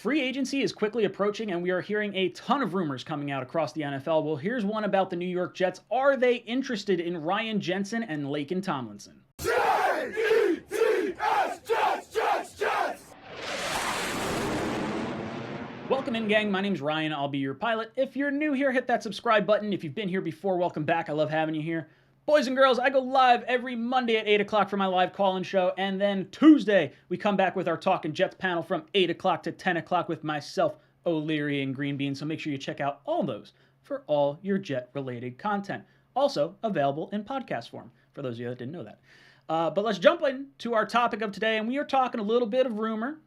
Free agency is quickly approaching, and we are hearing a ton of rumors coming out across the NFL. Well, here's one about the New York Jets. Are they interested in Ryan Jensen and Laken Tomlinson? Jets, Jets, Jets! Welcome in, gang. My name's Ryan. I'll be your pilot. If you're new here, hit that subscribe button. If you've been here before, welcome back. I love having you here. Boys and girls, I go live every Monday at 8 o'clock for my live call-in show, and then Tuesday, we come back with our Talkin' Jets panel from 8 o'clock to 10 o'clock with myself, O'Leary, and Green Bean, so make sure you check out all those for all your Jet-related content. Also available in podcast form, for those of you that didn't know that. But let's jump into our topic of today, and we are talking a little bit of rumor,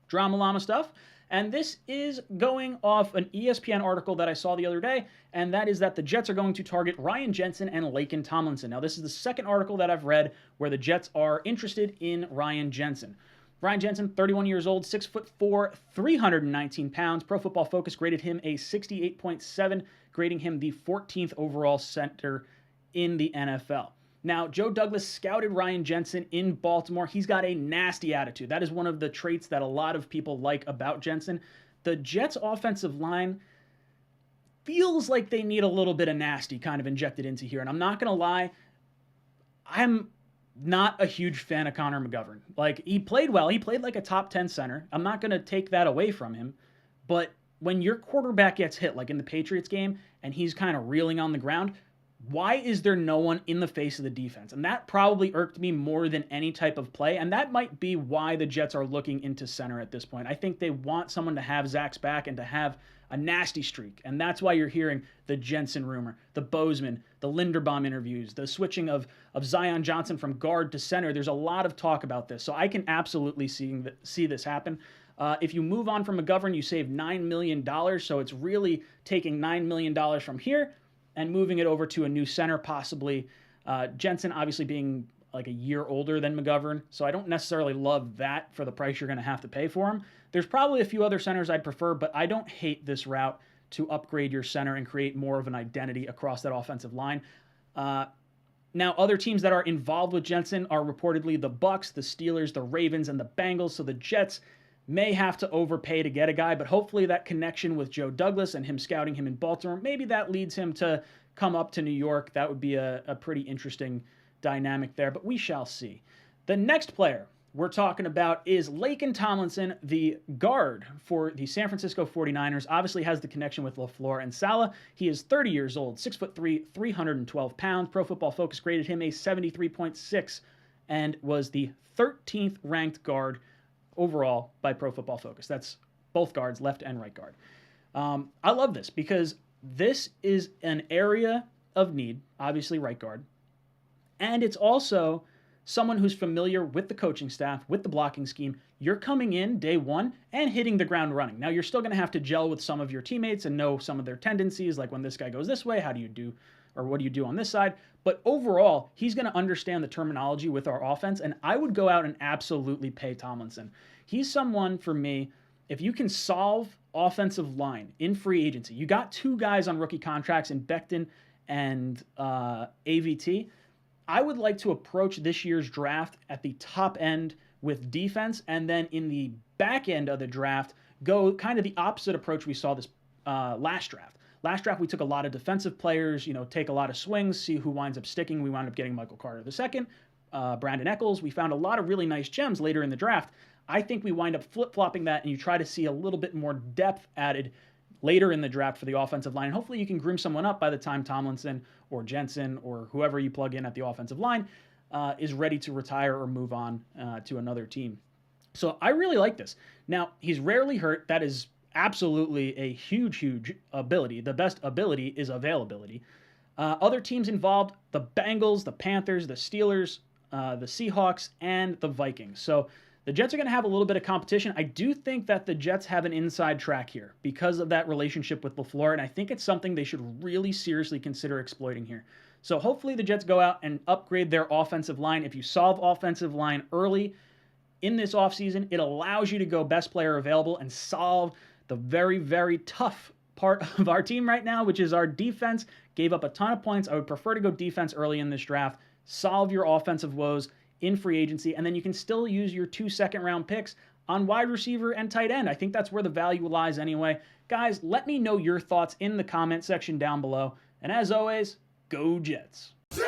drama llama stuff. And this is going off an ESPN article that I saw the other day, and that is that the Jets are going to target Ryan Jensen and Laken Tomlinson. Now, this is the second article that I've read where the Jets are interested in Ryan Jensen. Ryan Jensen, 31 years old, 6'4", 319 pounds. Pro Football Focus graded him a 68.7, grading him the 14th overall center in the NFL. Now, Joe Douglas scouted Ryan Jensen in Baltimore. He's got a nasty attitude. That is one of the traits that a lot of people like about Jensen. The Jets' offensive line feels like they need a little bit of nasty kind of injected into here. And I'm not going to lie, I'm not a huge fan of Connor McGovern. Like, he played well. He played like a top 10 center. I'm not going to take that away from him. But when your quarterback gets hit, like in the Patriots game, and he's kind of reeling on the ground, why is there no one in the face of the defense? And that probably irked me more than any type of play, and that might be why the Jets are looking into center at this point. I think they want someone to have Zach's back and to have a nasty streak, and that's why you're hearing the Jensen rumor, the Bozeman, the Linderbaum interviews, the switching of Zion Johnson from guard to center. There's a lot of talk about this, so I can absolutely see this happen. If you move on from McGovern, you save $9 million, so it's really taking $9 million from here and moving it over to a new center, possibly. Jensen obviously being like a year older than McGovern, so I don't necessarily love that for the price you're going to have to pay for him. There's probably a few other centers I'd prefer, but I don't hate this route to upgrade your center and create more of an identity across that offensive line. Now, other teams that are involved with Jensen are reportedly the Bucs, the Steelers, the Ravens, and the Bengals, so the Jets may have to overpay to get a guy, but hopefully that connection with Joe Douglas and him scouting him in Baltimore, maybe that leads him to come up to New York. That would be a pretty interesting dynamic there, but we shall see. The next player we're talking about is Laken Tomlinson, the guard for the San Francisco 49ers. Obviously has the connection with LaFleur and Saleh. He is 30 years old, 6'3", 312 pounds. Pro Football Focus graded him a 73.6 and was the 13th ranked guard overall by Pro Football Focus. That's both guards, left and right guard. I love this because this is an area of need, obviously right guard, and it's also someone who's familiar with the coaching staff, with the blocking scheme. You're coming in day one and hitting the ground running. Now, you're still going to have to gel with some of your teammates and know some of their tendencies, like when this guy goes this way, how do you do, or what do you do on this side? But overall, he's going to understand the terminology with our offense, and I would go out and absolutely pay Tomlinson. He's someone, for me, if you can solve offensive line in free agency, you got two guys on rookie contracts in Becton and AVT, I would like to approach this year's draft at the top end with defense, and then in the back end of the draft, go kind of the opposite approach we saw this last draft. Last draft, we took a lot of defensive players, take a lot of swings, see who winds up sticking. We wound up getting Michael Carter II, Brandon Eccles. We found a lot of really nice gems later in the draft. I think we wind up flip-flopping that, and you try to see a little bit more depth added later in the draft for the offensive line. And hopefully you can groom someone up by the time Tomlinson or Jensen or whoever you plug in at the offensive line is ready to retire or move on to another team. So I really like this. Now, he's rarely hurt. That is absolutely a huge, huge ability. The best ability is availability. Other teams involved, the Bengals, the Panthers, the Steelers, the Seahawks, and the Vikings. So the Jets are going to have a little bit of competition. I do think that the Jets have an inside track here because of that relationship with LaFleur, and I think it's something they should really seriously consider exploiting here. So hopefully the Jets go out and upgrade their offensive line. If you solve offensive line early in this offseason, it allows you to go best player available and solve the very, very tough part of our team right now, which is our defense. Gave up a ton of points. I would prefer to go defense early in this draft. Solve your offensive woes in free agency, and then you can still use your 2 second-round picks on wide receiver and tight end. I think that's where the value lies anyway. Guys, let me know your thoughts in the comment section down below. And as always, go Jets. Jets!